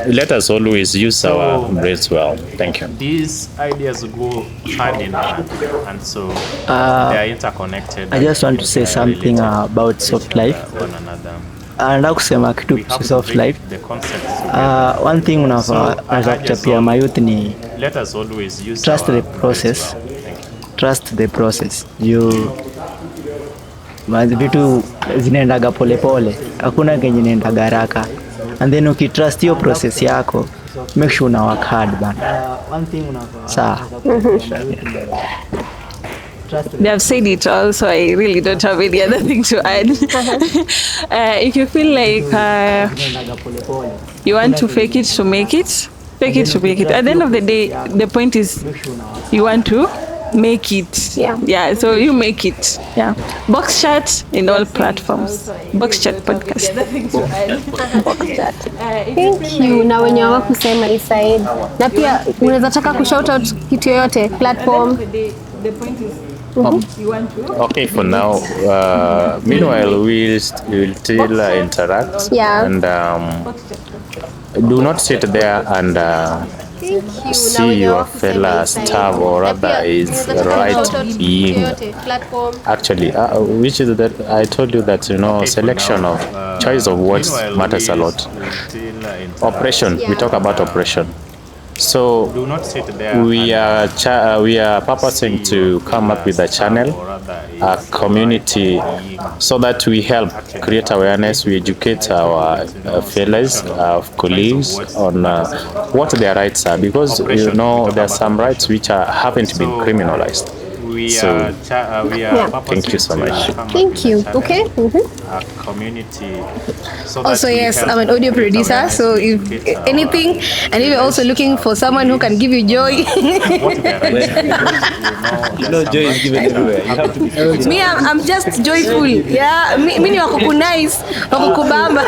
let us always use our brains well. Thank you. These ideas go hand in hand, and so they are interconnected. I just want to say something about soft life. Nataka kusema kitu kuhusu soft life. One thing unaweza kuchapia mayouth ni trust the process. Trust the process. Vitu zinaendaga polepole, hakuna kenye inaendaga haraka. And then ukitrust hiyo process yako, make sure una work hard bana. One thing unaweza They have said it all, so I really don't have any other thing to add. If you feel like you want to fake it to make it, fake it to make it. At the end of the day, the point is you want to make it. Yeah, so you make it. Yeah. Box chat in all platforms. Box chat podcast. Box chat. Thank you. Na wenye hawakusema Isaid. Na pia unaweza taka kushout out kitu yoyote platform. The point is you want to. Okay, for now. Meanwhile, we'll still interact. Yeah. And do not sit there and see your fella starve or rather is right being. Actually, which is that I told you that selection of choice of words matters a lot. Oppression. We talk about oppression. So we are purposing to come up with a channel, a community, so that we help create awareness, we educate our fellows, our colleagues on what their rights are, because there are some rights which haven't been criminalized. So thank you so much. Thank you. Okay. Community. Also, yes, I'm an audio producer, so if anything, and if you're also looking for someone who can give you joy, Joy is given everywhere. You have to be me, I'm just joyful. Yeah, me ni wakuku nice, wakukubamba.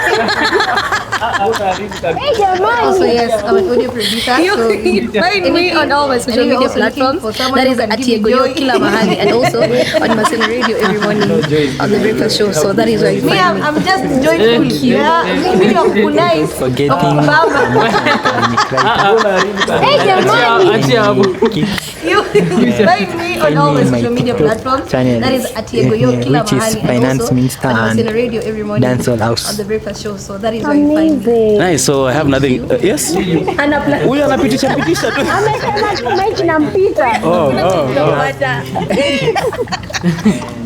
Also, yes, I'm an audio producer, so you find me on all my social media platforms. That is at Eglah kila mahali, and also on Maseno Radio every morning on the breakfast show. So that is where you find me. I'm just joyful. Yeah, me ni wakuku nice, wakukubamba. You find me on all my social media platforms. That is at Eglah kila which is mahali, Finance and Minister also on and Maseno Radio every morning Dancehall House. on the breakfast show. So that is where you find me. nice. So I have nothing. Yes. Huyu anapitisha pitisha tu. Amesema maji nampita.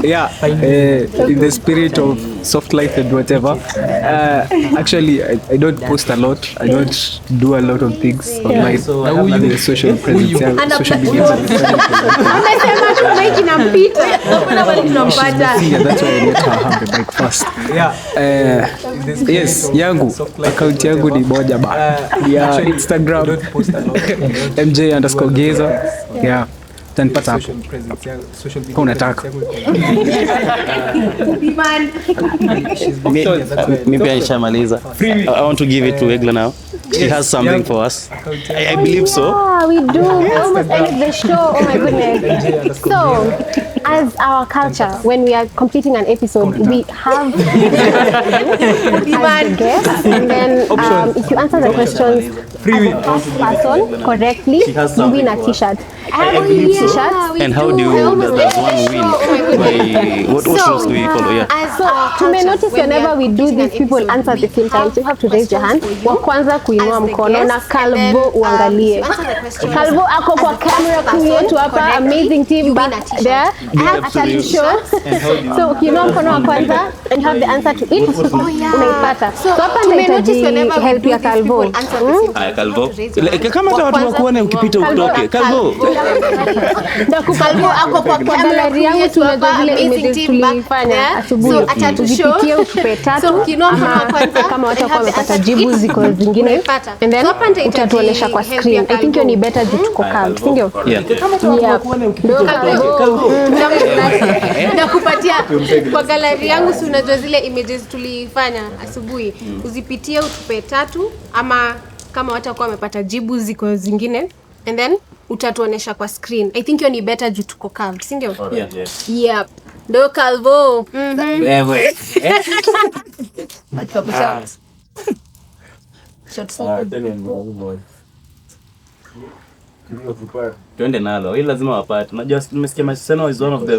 in the spirit of soft life and whatever. Actually, I don't post a lot. I don't do a lot of things online. So I have the social presence, social media. Amesema tu mic inampita. Yeah, that's why I let her have the mic first. Yes, yangu account yangu ni moja ba. Instagram MJ_Geza. Yeah. Tanipata hapo. Kwa unataka. Mimi pia nishamaliza. I want to give it to Eglah now. She has something for us. I believe so. Yeah, we do. We almost ended the show. Oh my goodness. So, as our culture, when we are completing an episode, we have as guests, and then if you answer the questions as a first person correctly, you win a t-shirt. I have a t-shirt. And how do you does one win? What rules do we follow? Yeah. So, you may notice whenever we do this, people answer at the same time. So you have to raise your hand. Wa kwanza kuinua mkono na Calvo uangalie. Calvo ako kwa camera crew yetu hapa, amazing team back there. I have to show. So ukiinua mkono wa kwanza and you have the answer to it, unaipata. So hapa nahitaji help ya Calvo. Haya Calvo. Kama hata watu wakuone ukipita utoke. Calvo. Calvo ako kwa gallery yangu tunajua vile images tulifanya asubuhi. So atatupitie utupe tatu. So ukiinua mkono wa kwanza kama watakuwa wamepata jibu ziko zingine. And then utatuonesha kwa screen. I think hiyo ni better juu tuko calm, si ndio? Yeah. Nakupatia kwa gallery yangu, si unajua zile images tulifanya asubuhi, uzipitie utupe tatu, ama kama watakuwa wamepata jibu ziko zingine, and then utatuonesha kwa screen. I think hiyo ni better juu tuko calm, si ndio? Yep. Ndio Calvo. Tuende nalo. Hili lazima wapate. Unajua nimesikia Maseno is one of the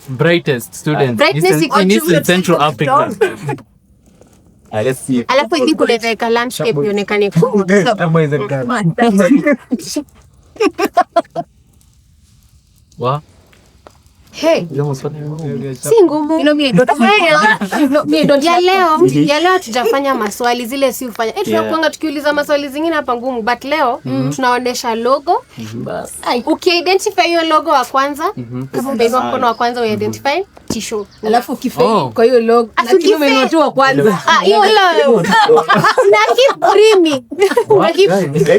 Brightest students in East Central Africa. let's see. Alafu hivi kuleta landscape ionekane cool. Wow. Hey. Si ngumu. Ya leo tutafanya maswali zile si ufanya. Tunakuanga tukiuliza maswali zingine hapa ngumu, but leo tunaonesha logo. Uki-identify hiyo logo wa kwanza, kama umebeba mkono wa kwanza u-identify tisho. Alafu ukifail kwa hiyo logo, lakini umenotua wa kwanza. Hiyo logo. Na keep dreaming.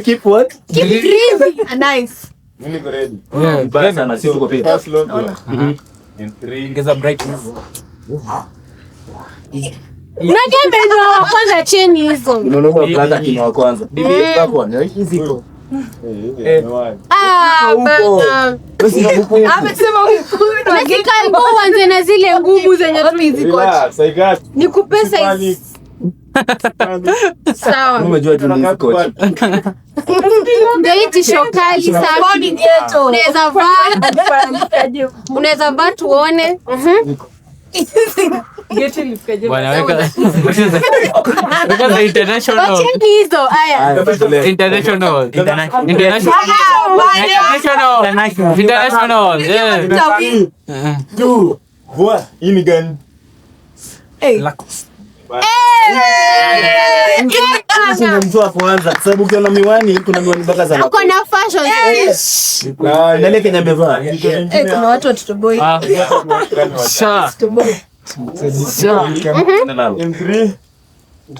Keep what? Keep dreaming. Nice. Mimi niko ready. Basi na sio tuko pia. In 3 Ongeza brightness. Unajua mbele wa kwanza cheni hizo. Unaona kwanza kina wa kwanza. Bibi hapo ni hizi iko. Bana. Amesema unataka uanze na zile ngumu zenye tu hizi coach. Nikupe size. Sawa. Umejua tu ni coach. Ndio hii shokali safi. Unaweza vaa tuone. Wanaweka international. Wacheni hizo haya. International. Hii ni gani? Mtu wa kwanza sababu ukiona miwani kuna miwani mpaka za uko na fashion. Nani Kenya amevaa? Kuna watu watoboi. Sha. In 3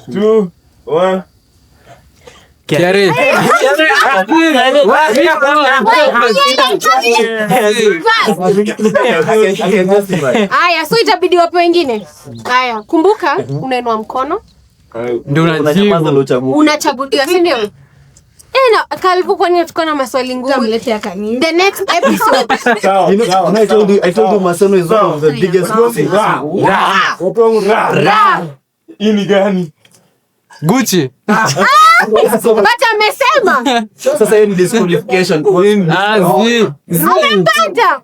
2 1 Kiare. Haya, so itabidi wape wengine. Haya, kumbuka unainua mkono. Ndio unachaguliwa, si ndio? Na Calvo, kwa nini tuko na maswali ngumu? Tamletea kanini. The next episode. I told you Maseno is one of the biggest ones. Hii ni gani? Gucci. But amesema. Sasa hiyo ni disqualification. Amepata.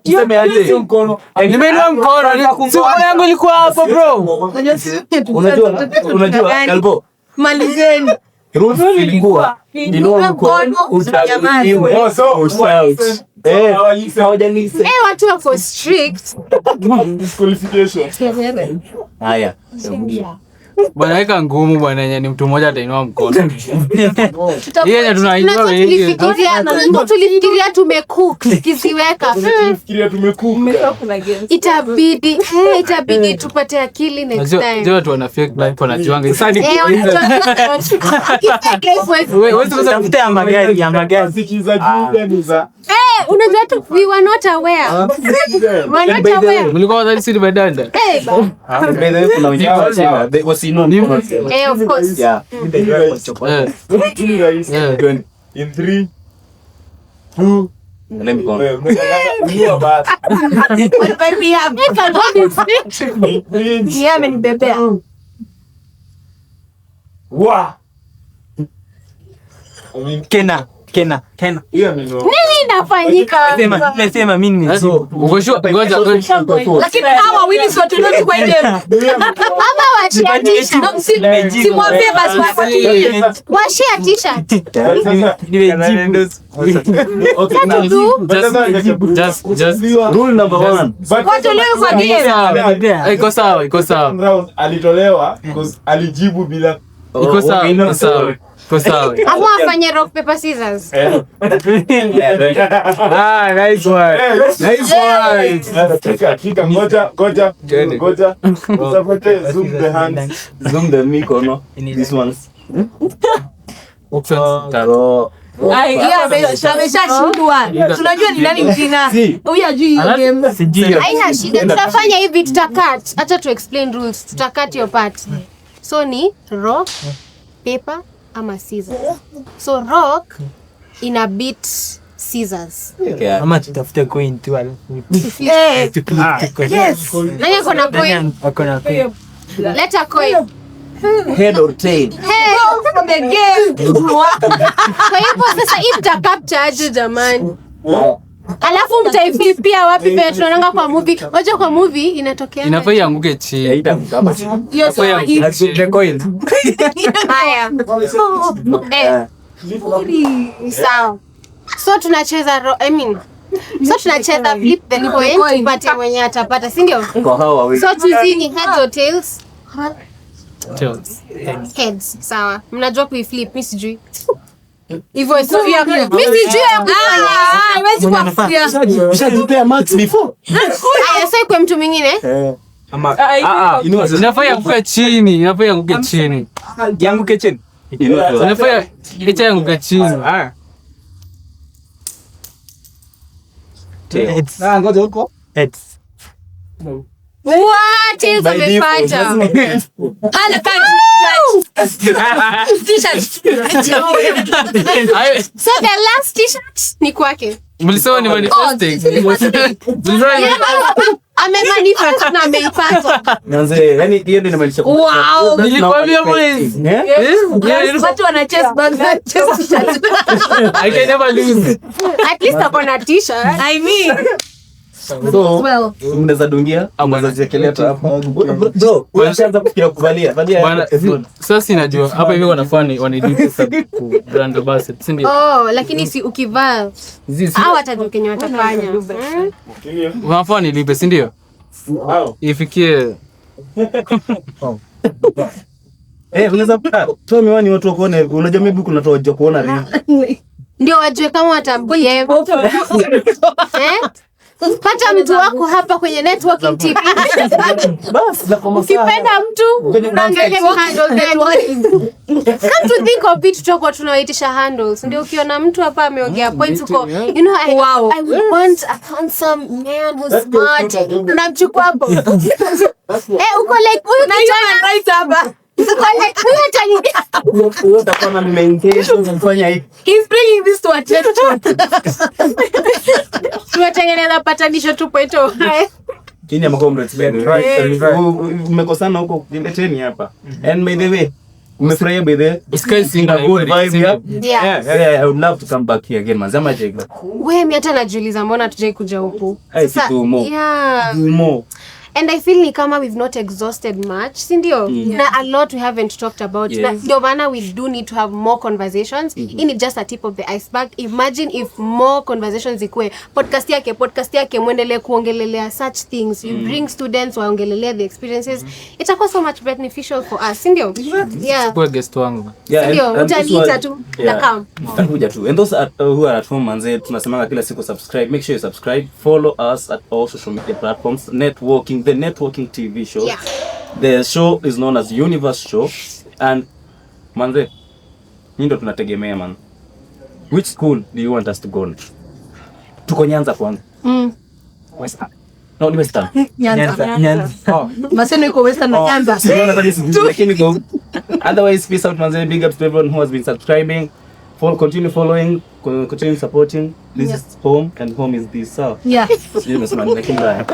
Tuseme aje mkono. Nimeinua mkono. Simu yangu ilikuwa hapo bro. Unajua Calvo. Malizeni. rules ilikuwa ndio mkono utajamaa. Watu wako strict. Disqualification. Haya. Bwana weka ngumu bwana, yenye ni mtu mmoja atainua mkono. Yeye tunainua wengi. Tulifikiria tumecook, tukiziweka. Itabidi tupate akili next time. Ndio watu wana fake life wanajuanga. Sasa ni wewe tafuta magari sikiza juu za. Unajua tu we were not aware. Mlikuwa wadhani sisi badanda. Kuna wengine wasino. Of course. Yeah. In 3, 2, let me go. Kena. Nini inafanyika? Sema mimi ni so. Ngoja. Lakini hawa wawili sio tunao kwende. Mama wachiatisha. Simwambie basi washia t-shirt. Just Rule number 1. watolewe kwa game. iko sawa. Alitolewa because alijibu bila. Iko sawa. Ama afanye rock paper scissors. Nice one. Kika ngoja. Usapate zoom the hands. Zoom the mikono. This ones. Ameshashindwa. Tunajua ni nani mjinga. Huyu ajui game. Haina shida. Tutafanya hivi, tutakat. Acha tu explain rules. Tutakat your part. So ni rock, paper ama scissors. So rock ina beat scissors. Ama tutafute coin tu alafu. Yes. Nani akona coin? Akona coin. Leta coin. Head or tail? Hey, from the game. Kwa hivyo sasa hii mtakapcha aje jamani? Alafu mtaifipia wapi vile tunaona kwa movie? Wacha kwa movie inatokea. Inafaa ianguke chini. Hiyo sio The coin. haya. Sawa. So tunacheza tunacheza flip the coin tupate mwenye atapata, si ndio? Kwa hawa wawili. So choosing heads or tails? Tails. Heads. Sawa. Mnajua kuiflip, mimi sijui. Hivyo sio ya mimi sijui ya Hawezi kufikia. Ushajipea max before? Haya, sasa kwa mtu mwingine? Ama Inafaa ianguke chini. Yanguke chini. Inafaa ianguke chini. Heads. Ngoja huko. Heads. What is amepata? Ana So the last t-shirt ni kwake. Mlisema ni manifesting. Amemanifest na ameipata. Nianze, yani hiyo ndio inamaanisha. Wow. Nilikwambia mwezi. Watu wana chest bag na chest t-shirt. I can never lose. At least akona t-shirt. I mean. So, mnaweza dungia, mnaweza jekelea hapa. Bro, unashaanza kufikiria kuvalia. Bwana, sasa sinajua hapa hivi wanafanya wanidip ku brand ambassador, si ndio? Lakini si ukivaa. Hao watajua kenye watafanya. Wanafanya nilipe, si ndio? Ifikie unaweza toa miwani watu wakuone. Unajua maybe kuna watu wajua kuona nini. Ndio wajue kama watambie. Pata mtu wako hapa kwenye Netwalking TV. Bas, na kama ukipenda mtu unaangalia handles. Come to think of it, tutakuwa tunawaitisha handles. Ndio ukiona mtu hapa ameongea points uko, you know, I would want a handsome man who's smart. Unamchukua hapo. Uko like huyu kijana right hapa. He's bringing this to attention. Tumetengeneza patanisho 2.0. Kenya mkomrades umekosana huko leteni hapa. And by the way, umefurahia by the Sky Singer good vibe. Yeah. I would love to come back here again. Mazama Eglah. Wewe mimi hata najiuliza mbona tujai kuja huku. Sasa yeah. More. And I feel ni kama we've not exhausted much, si ndio? Na a lot we haven't talked about. Yes. Na ndio maana we do need to have more conversations. Ini just a tip of the iceberg. Imagine if more conversations ikue. Podcast yake muendelee kuongelelea such things. You bring students waongelelea the experiences. Itakuwa so much beneficial for us, si ndio? Yeah. Kwa guest wangu. Ndio, utaniita tu na come. Utakuja tu. And those who are at home manze, tunasemanga kila siku subscribe. Make sure you subscribe. Follow us at all social media platforms. Netwalking, the Netwalking TV show. Yeah. The show is known as Universe Show. And manze, hii ndo tunategemea man. Which school do you want us to go? Tuko Nyanza kwanza. Western. No, ni Western. Nyanza. Oh. Maseno iko Western na Nyanza. Lakini go. Otherwise, peace out manze. Big up to everyone who has been subscribing. Continue following, continue supporting. This is home and home is this. So. Yeah. Sijui nimesema nini lakini mbaya.